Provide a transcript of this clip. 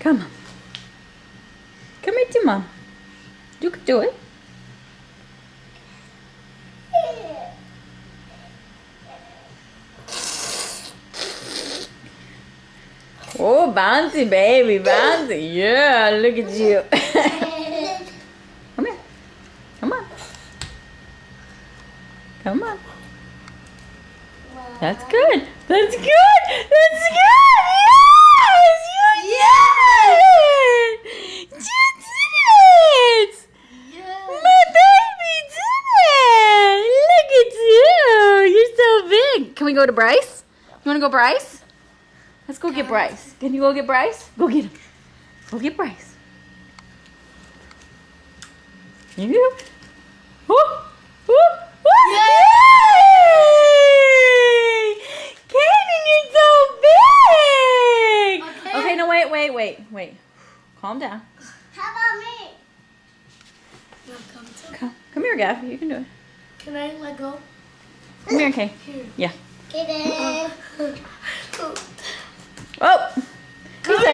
Come on. Come here to Mom. You can do it. Oh, bouncy baby, bouncy. Yeah, look at you. Come here. Come on. Come on. That's good. That's good. That's good. Yes! You did it! You did it! My baby did it! Look at you. You're so big. Can we go to Bryce? You want to go Bryce? Let's go get Bryce. Can you go get Bryce? Go get him. Go get Bryce. You? Oh! Oh! Oh! Yay! Kaden, you're so big! Okay, no, wait. Calm down. How about me? Come here, Gav. You can do it. Can I let go? Come here, Kay. Here. Yeah. Kaden.